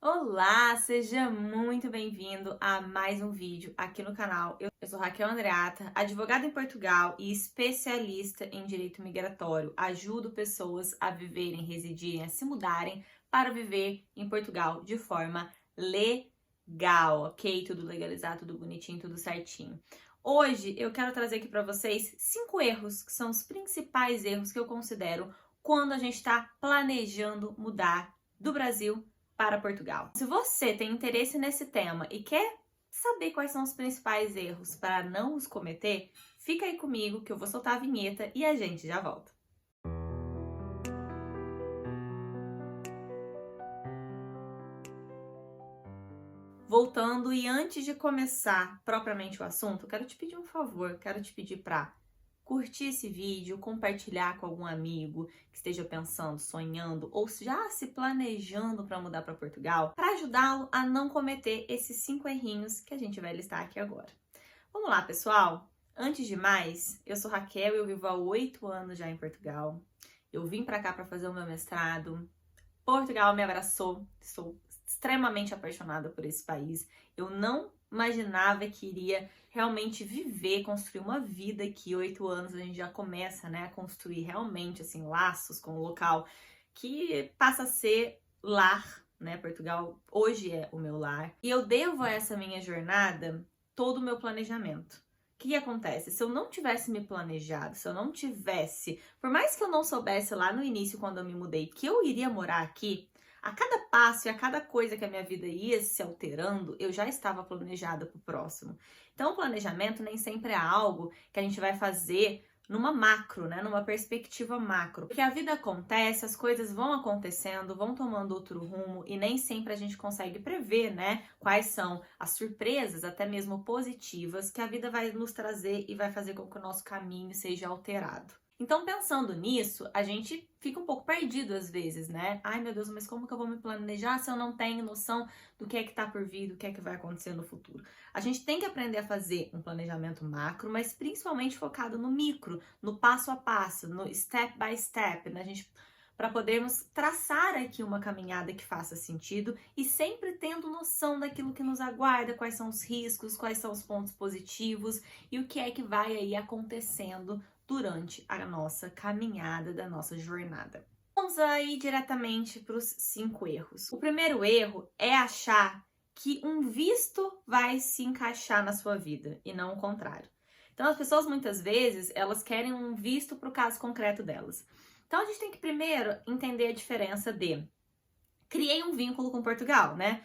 Olá, seja muito bem-vindo a mais um vídeo aqui no canal. Eu sou Raquel Andreata, advogada em Portugal e especialista em direito migratório. Ajudo pessoas a viverem, residirem, a se mudarem para viver em Portugal de forma legal, ok? Tudo legalizado, tudo bonitinho, tudo certinho. Hoje eu quero trazer aqui para vocês 5 erros, que são os principais erros que eu considero quando a gente está planejando mudar do Brasil para Portugal. Se você tem interesse nesse tema e quer saber quais são os principais erros para não os cometer, fica aí comigo que eu vou soltar a vinheta e a gente já volta. Voltando, e antes de começar propriamente o assunto, quero te pedir um favor, quero te pedir para curtir esse vídeo, compartilhar com algum amigo que esteja pensando, sonhando ou já se planejando para mudar para Portugal, para ajudá-lo a não cometer esses 5 errinhos que a gente vai listar aqui agora. Vamos lá, pessoal? Antes de mais, eu sou Raquel, eu vivo há 8 anos já em Portugal. Eu vim para cá para fazer o meu mestrado. Portugal me abraçou, sou extremamente apaixonada por esse país. Eu não imaginava que iria realmente viver, construir uma vida aqui. 8 anos a gente já começa, né, a construir realmente assim laços com o local que passa a ser lar, né? Portugal hoje é o meu lar. E eu devo a essa minha jornada todo o meu planejamento. O que acontece? Se eu não tivesse me planejado, se eu não tivesse, por mais que eu não soubesse lá no início, quando eu me mudei, que eu iria morar aqui, a cada passo e a cada coisa que a minha vida ia se alterando, eu já estava planejada para o próximo. Então, o planejamento nem sempre é algo que a gente vai fazer numa macro, né? Numa perspectiva macro. Porque a vida acontece, as coisas vão acontecendo, vão tomando outro rumo e nem sempre a gente consegue prever, né? Quais são as surpresas, até mesmo positivas, que a vida vai nos trazer e vai fazer com que o nosso caminho seja alterado. Então, pensando nisso, a gente fica um pouco perdido às vezes, né? Ai, meu Deus, mas como que eu vou me planejar se eu não tenho noção do que é que tá por vir, do que é que vai acontecer no futuro? A gente tem que aprender a fazer um planejamento macro, mas principalmente focado no micro, no passo a passo, no step by step, né? Para podermos traçar aqui uma caminhada que faça sentido e sempre tendo noção daquilo que nos aguarda, quais são os riscos, quais são os pontos positivos e o que é que vai aí acontecendo durante a nossa caminhada, da nossa jornada. Vamos aí diretamente para os 5 erros. O primeiro erro é achar que um visto vai se encaixar na sua vida e não o contrário. Então, as pessoas muitas vezes elas querem um visto para o caso concreto delas. Então, a gente tem que primeiro entender a diferença de criei um vínculo com Portugal, né?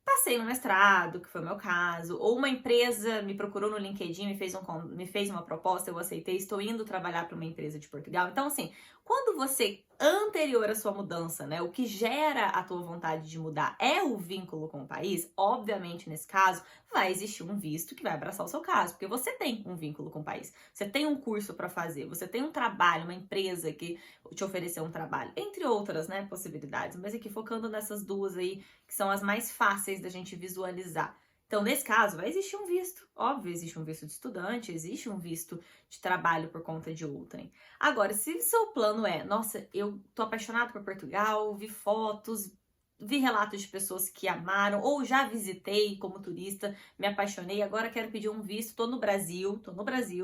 Passei no mestrado, que foi o meu caso, ou uma empresa me procurou no LinkedIn, me fez uma proposta, eu aceitei, estou indo trabalhar para uma empresa de Portugal. Então, assim, quando você, anterior à sua mudança, né, o que gera a tua vontade de mudar é o vínculo com o país, obviamente, nesse caso, vai existir um visto que vai abraçar o seu caso, porque você tem um vínculo com o país, você tem um curso para fazer, você tem um trabalho, uma empresa que te ofereceu um trabalho, entre outras, né, possibilidades, mas aqui focando nessas duas aí, que são as mais fáceis da gente visualizar. Então, nesse caso, vai existir um visto. Óbvio, existe um visto de estudante, existe um visto de trabalho por conta de outrem. Agora, se seu plano é, nossa, eu tô apaixonado por Portugal, vi fotos, vi relatos de pessoas que amaram, ou já visitei como turista, me apaixonei, agora quero pedir um visto, tô no Brasil,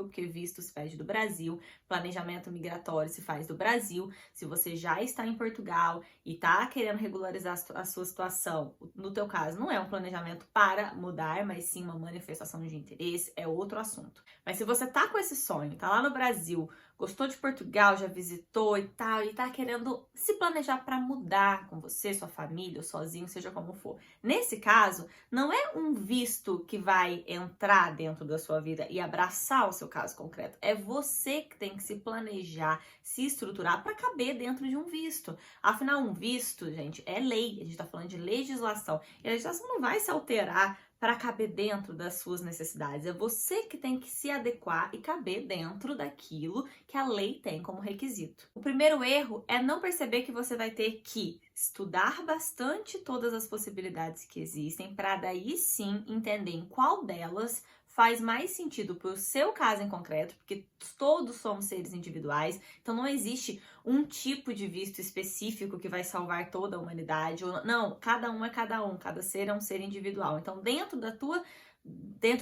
porque visto se pede do Brasil, planejamento migratório se faz do Brasil. Se você já está em Portugal e tá querendo regularizar a sua situação, no teu caso, não é um planejamento para mudar, mas sim uma manifestação de interesse, é outro assunto. Mas se você tá com esse sonho, tá lá no Brasil, gostou de Portugal, já visitou e tal, e tá querendo se planejar para mudar com você, sua família, ou sozinho, seja como for. Nesse caso, não é um visto que vai entrar dentro da sua vida e abraçar o seu caso concreto. É você que tem que se planejar, se estruturar para caber dentro de um visto. Afinal, um visto, gente, é lei. A gente tá falando de legislação. E a legislação não vai se alterar para caber dentro das suas necessidades. É você que tem que se adequar e caber dentro daquilo que a lei tem como requisito. O primeiro erro é não perceber que você vai ter que estudar bastante todas as possibilidades que existem para daí sim entender em qual delas faz mais sentido para o seu caso em concreto, porque todos somos seres individuais, então não existe um tipo de visto específico que vai salvar toda a humanidade. Não, cada um é cada um, cada ser é um ser individual. Então, dentro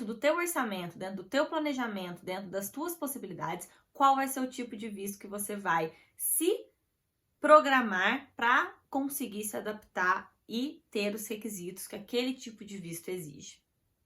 do teu orçamento, dentro do teu planejamento, dentro das tuas possibilidades, qual vai ser o tipo de visto que você vai se programar para conseguir se adaptar e ter os requisitos que aquele tipo de visto exige.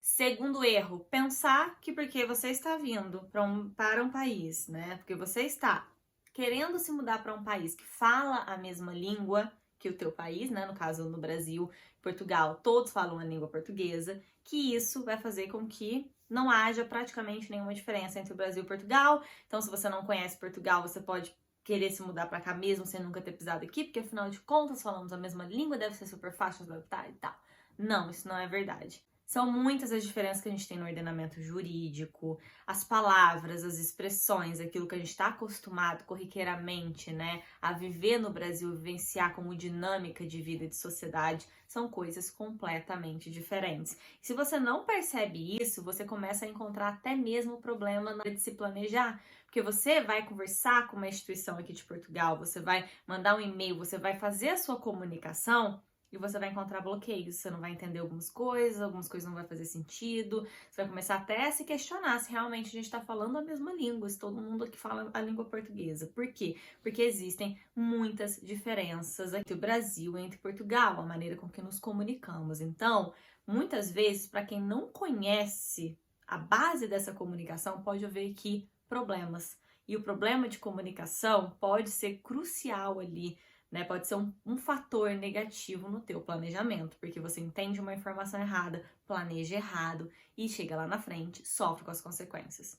Segundo erro, pensar que porque você está vindo para um país, né? Porque você está querendo se mudar para um país que fala a mesma língua que o teu país, né? No caso, no Brasil, Portugal, todos falam a língua portuguesa, que isso vai fazer com que não haja praticamente nenhuma diferença entre o Brasil e Portugal. Então, se você não conhece Portugal, você pode querer se mudar para cá mesmo sem nunca ter pisado aqui, porque afinal de contas falamos a mesma língua, deve ser super fácil de adaptar e tal. Não, isso não é verdade. São muitas as diferenças que a gente tem no ordenamento jurídico, as palavras, as expressões, aquilo que a gente está acostumado corriqueiramente, né, a viver no Brasil, vivenciar como dinâmica de vida e de sociedade, são coisas completamente diferentes. E se você não percebe isso, você começa a encontrar até mesmo problema na hora de se planejar, porque você vai conversar com uma instituição aqui de Portugal, você vai mandar um e-mail, você vai fazer a sua comunicação e você vai encontrar bloqueios, você não vai entender algumas coisas não vai fazer sentido, você vai começar até a se questionar se realmente a gente está falando a mesma língua, se todo mundo aqui fala a língua portuguesa. Por quê? Porque existem muitas diferenças entre o Brasil e entre Portugal, a maneira com que nos comunicamos. Então, muitas vezes, para quem não conhece a base dessa comunicação, pode haver aqui problemas. E o problema de comunicação pode ser crucial ali, né? Pode ser um fator negativo no teu planejamento, porque você entende uma informação errada, planeja errado e chega lá na frente, sofre com as consequências.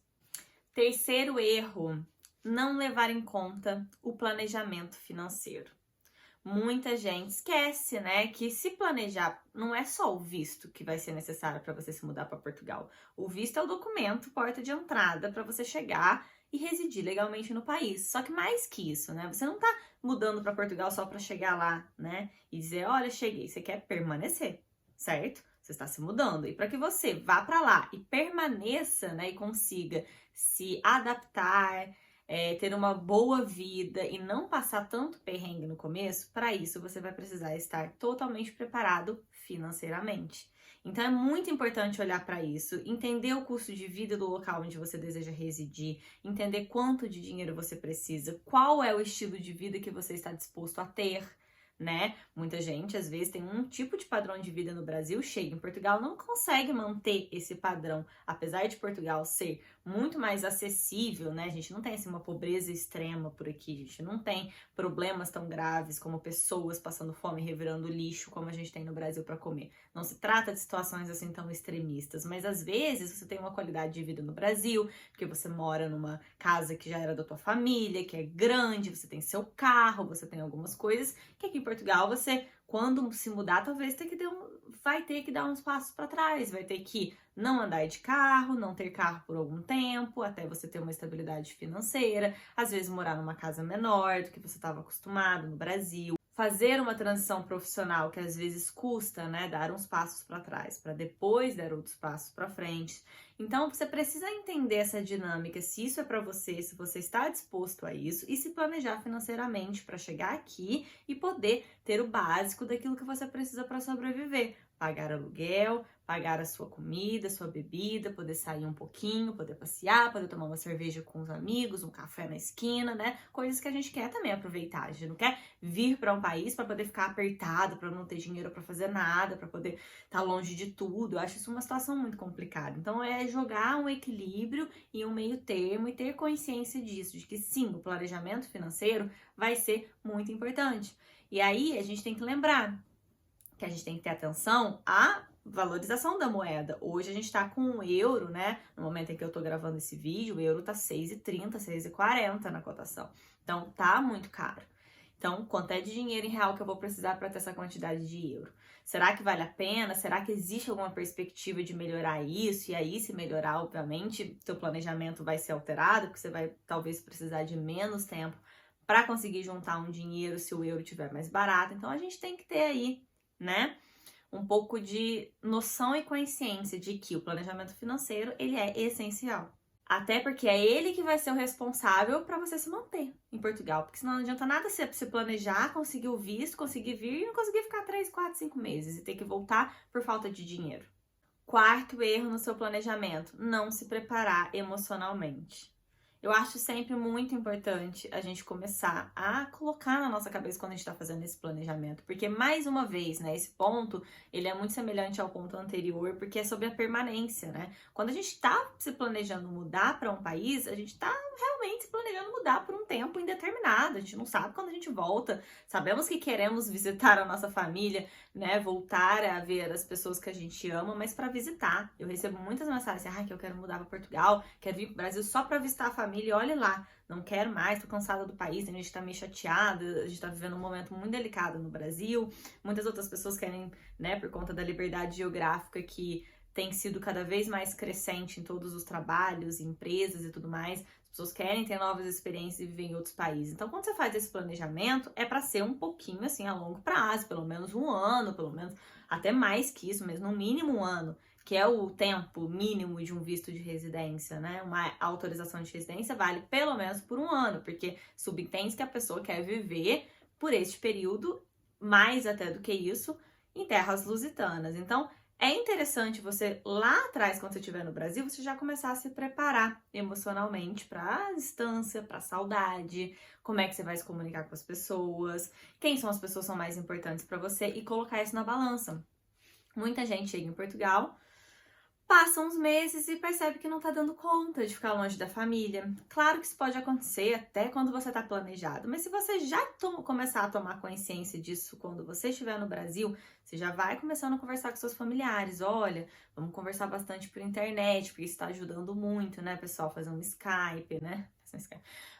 Terceiro erro, não levar em conta o planejamento financeiro. Muita gente esquece, né, que se planejar não é só o visto que vai ser necessário para você se mudar para Portugal. O visto é o documento, porta de entrada para você chegar e residir legalmente no país. Só que mais que isso, né? Você não tá mudando para Portugal só para chegar lá, né, e dizer, olha, cheguei. Você quer permanecer, certo? Você está se mudando. E para que você vá para lá e permaneça, né, e consiga se adaptar, ter uma boa vida e não passar tanto perrengue no começo, para isso você vai precisar estar totalmente preparado financeiramente. Então é muito importante olhar para isso, entender o custo de vida do local onde você deseja residir, entender quanto de dinheiro você precisa, qual é o estilo de vida que você está disposto a ter, né? Muita gente, às vezes, tem um tipo de padrão de vida no Brasil, chega em Portugal, não consegue manter esse padrão. Apesar de Portugal ser muito mais acessível, né? A gente não tem, assim, uma pobreza extrema por aqui, a gente não tem problemas tão graves como pessoas passando fome e revirando lixo, como a gente tem no Brasil para comer. Não se trata de situações, assim, tão extremistas, mas às vezes você tem uma qualidade de vida no Brasil, porque você mora numa casa que já era da tua família, que é grande, você tem seu carro, você tem algumas coisas que aqui em Portugal você, quando se mudar, talvez vai ter que dar uns passos para trás, vai ter que não andar de carro, não ter carro por algum tempo, até você ter uma estabilidade financeira, às vezes morar numa casa menor do que você estava acostumado no Brasil. Fazer uma transição profissional que às vezes custa, né, dar uns passos para trás, para depois dar outros passos para frente. Então, você precisa entender essa dinâmica, se isso é para você, se você está disposto a isso e se planejar financeiramente para chegar aqui e poder ter o básico daquilo que você precisa para sobreviver. Pagar aluguel, pagar a sua comida, sua bebida, poder sair um pouquinho, poder passear, poder tomar uma cerveja com os amigos, um café na esquina, né? Coisas que a gente quer também aproveitar. A gente não quer vir para um país para poder ficar apertado, para não ter dinheiro para fazer nada, para poder estar longe de tudo. Eu acho isso uma situação muito complicada. Então é jogar um equilíbrio e um meio termo e ter consciência disso, de que sim, o planejamento financeiro vai ser muito importante. E aí a gente tem que lembrar que a gente tem que ter atenção à valorização da moeda. Hoje a gente tá com o euro, né? No momento em que eu tô gravando esse vídeo, o euro tá 6,30, 6,40 na cotação. Então tá muito caro. Então, quanto é de dinheiro em real que eu vou precisar para ter essa quantidade de euro? Será que vale a pena? Será que existe alguma perspectiva de melhorar isso? E aí, se melhorar, obviamente, teu planejamento vai ser alterado, porque você vai talvez precisar de menos tempo para conseguir juntar um dinheiro se o euro estiver mais barato. Então, a gente tem que ter aí, né, um pouco de noção e consciência de que o planejamento financeiro, ele é essencial. Até porque é ele que vai ser o responsável para você se manter em Portugal. Porque senão não adianta nada você se planejar, conseguir o visto, conseguir vir e não conseguir ficar 3, 4, 5 meses e ter que voltar por falta de dinheiro. Quarto erro no seu planejamento: não se preparar emocionalmente. Eu acho sempre muito importante a gente começar a colocar na nossa cabeça quando a gente está fazendo esse planejamento, porque mais uma vez, né, esse ponto, ele é muito semelhante ao ponto anterior, porque é sobre a permanência, né? Quando a gente está se planejando mudar para um país, a gente está realmente se planejando mudar por um tempo indeterminado, a gente não sabe quando a gente volta, sabemos que queremos visitar a nossa família, né, voltar a ver as pessoas que a gente ama, mas para visitar. Eu recebo muitas mensagens assim, que eu quero mudar para Portugal, quero vir para o Brasil só para visitar a família, e olhe lá, não quero mais, tô cansada do país, a gente tá meio chateada, a gente tá vivendo um momento muito delicado no Brasil, muitas outras pessoas querem, né, por conta da liberdade geográfica que tem sido cada vez mais crescente em todos os trabalhos, empresas e tudo mais, as pessoas querem ter novas experiências e viver em outros países. Então, quando você faz esse planejamento, é para ser um pouquinho assim a longo prazo, pelo menos um ano, pelo menos até mais que isso, mesmo no mínimo um ano, que é o tempo mínimo de um visto de residência, né? Uma autorização de residência vale pelo menos por um ano, porque subentende que a pessoa quer viver por este período, mais até do que isso, em terras lusitanas. Então, é interessante você, lá atrás, quando você estiver no Brasil, você já começar a se preparar emocionalmente para a distância, para a saudade, como é que você vai se comunicar com as pessoas, quem são as pessoas que são mais importantes para você e colocar isso na balança. Muita gente chega em Portugal, passa uns meses e percebe que não tá dando conta de ficar longe da família. Claro que isso pode acontecer até quando você tá planejado, mas se você já começar a tomar consciência disso quando você estiver no Brasil, você já vai começando a conversar com seus familiares. Olha, vamos conversar bastante por internet, porque isso tá ajudando muito, né, pessoal? Fazer um Skype, né?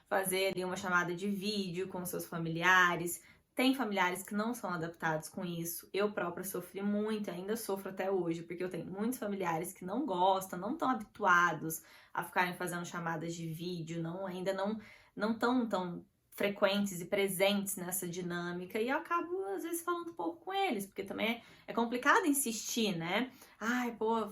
Fazer ali uma chamada de vídeo com seus familiares. Tem familiares que não são adaptados com isso. Eu própria sofri muito, ainda sofro até hoje, porque eu tenho muitos familiares que não gostam, não estão habituados a ficarem fazendo chamadas de vídeo, ainda não tão frequentes e presentes nessa dinâmica, e eu acabo, às vezes, falando um pouco com eles, porque também é complicado insistir, né? Ai, pô,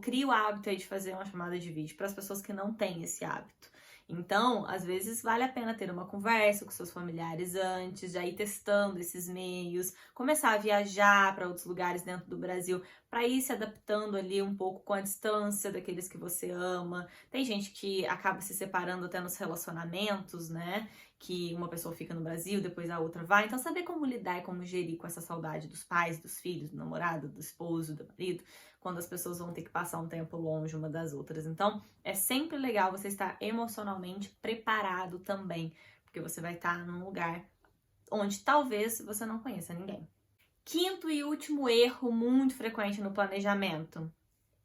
cria o hábito aí de fazer uma chamada de vídeo para as pessoas que não têm esse hábito. Então, às vezes vale a pena ter uma conversa com seus familiares antes, já ir testando esses meios, começar a viajar para outros lugares dentro do Brasil, para ir se adaptando ali um pouco com a distância daqueles que você ama. Tem gente que acaba se separando até nos relacionamentos, né? Que uma pessoa fica no Brasil, depois a outra vai. Então, saber como lidar e como gerir com essa saudade dos pais, dos filhos, do namorado, do esposo, do marido, quando as pessoas vão ter que passar um tempo longe uma das outras. Então, é sempre legal você estar emocionalmente preparado também, porque você vai estar num lugar onde talvez você não conheça ninguém. Quinto e último erro muito frequente no planejamento: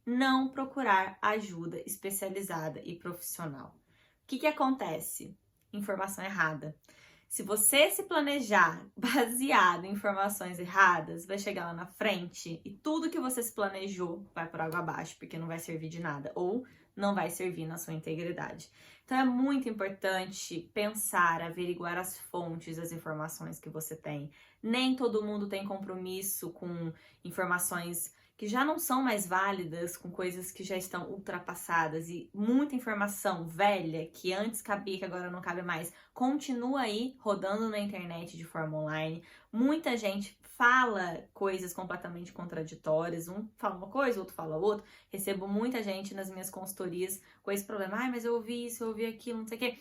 não procurar ajuda especializada e profissional. O que acontece? Informação errada. Se você se planejar baseado em informações erradas, vai chegar lá na frente e tudo que você se planejou vai por água abaixo, porque não vai servir de nada ou não vai servir na sua integridade. Então é muito importante pensar, averiguar as fontes das informações que você tem. Nem todo mundo tem compromisso com informações que já não são mais válidas, com coisas que já estão ultrapassadas, e muita informação velha que antes cabia, que agora não cabe mais, continua aí rodando na internet de forma online. Muita gente fala coisas completamente contraditórias, um fala uma coisa, o outro fala outra. Recebo muita gente nas minhas consultorias com esse problema: mas eu ouvi isso, eu ouvi aquilo, não sei o quê.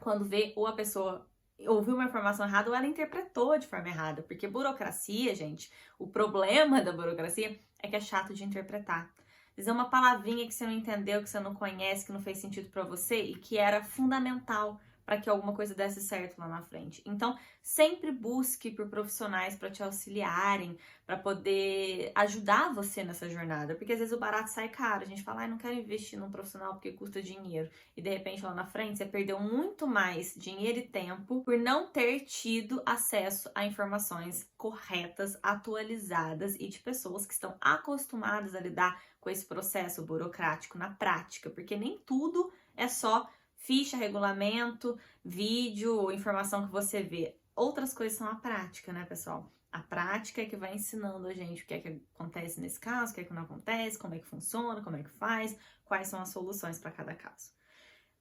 Quando vê, ou a pessoa ouviu uma informação errada ou ela interpretou de forma errada, porque burocracia, gente, o problema da burocracia é que é chato de interpretar. Dizer uma palavrinha que você não entendeu, que você não conhece, que não fez sentido para você e que era fundamental para que alguma coisa desse certo lá na frente. Então, sempre busque por profissionais para te auxiliarem, para poder ajudar você nessa jornada, porque às vezes o barato sai caro. A gente fala: não quero investir num profissional porque custa dinheiro. E de repente lá na frente você perdeu muito mais dinheiro e tempo por não ter tido acesso a informações corretas, atualizadas e de pessoas que estão acostumadas a lidar com esse processo burocrático na prática, porque nem tudo é só ficha, regulamento, vídeo, informação que você vê. Outras coisas são a prática, né, pessoal? A prática é que vai ensinando a gente o que é que acontece nesse caso, o que é que não acontece, como é que funciona, como é que faz, quais são as soluções para cada caso.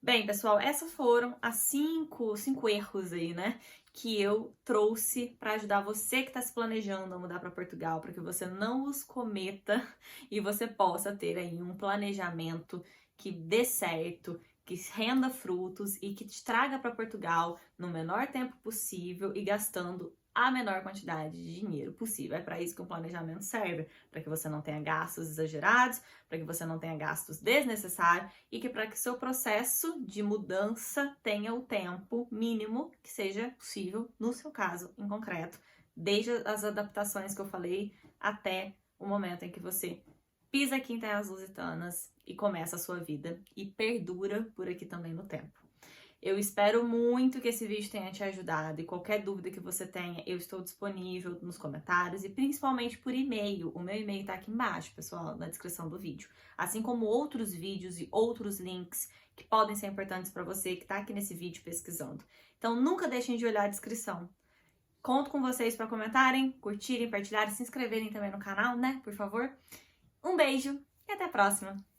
Bem, pessoal, essas foram as cinco erros aí, né, que eu trouxe para ajudar você que está se planejando a mudar para Portugal, para que você não os cometa e você possa ter aí um planejamento que dê certo, que renda frutos e que te traga para Portugal no menor tempo possível e gastando a menor quantidade de dinheiro possível. É para isso que um planejamento serve, para que você não tenha gastos exagerados, para que você não tenha gastos desnecessários e que para que seu processo de mudança tenha o tempo mínimo que seja possível no seu caso em concreto, desde as adaptações que eu falei até o momento em que você pisa aqui em Terras Lusitanas e começa a sua vida e perdura por aqui também no tempo. Eu espero muito que esse vídeo tenha te ajudado e qualquer dúvida que você tenha, eu estou disponível nos comentários e principalmente por e-mail. O meu e-mail tá aqui embaixo, pessoal, na descrição do vídeo. Assim como outros vídeos e outros links que podem ser importantes para você que tá aqui nesse vídeo pesquisando. Então nunca deixem de olhar a descrição. Conto com vocês para comentarem, curtirem, partilharem, se inscreverem também no canal, né, por favor. Um beijo e até a próxima!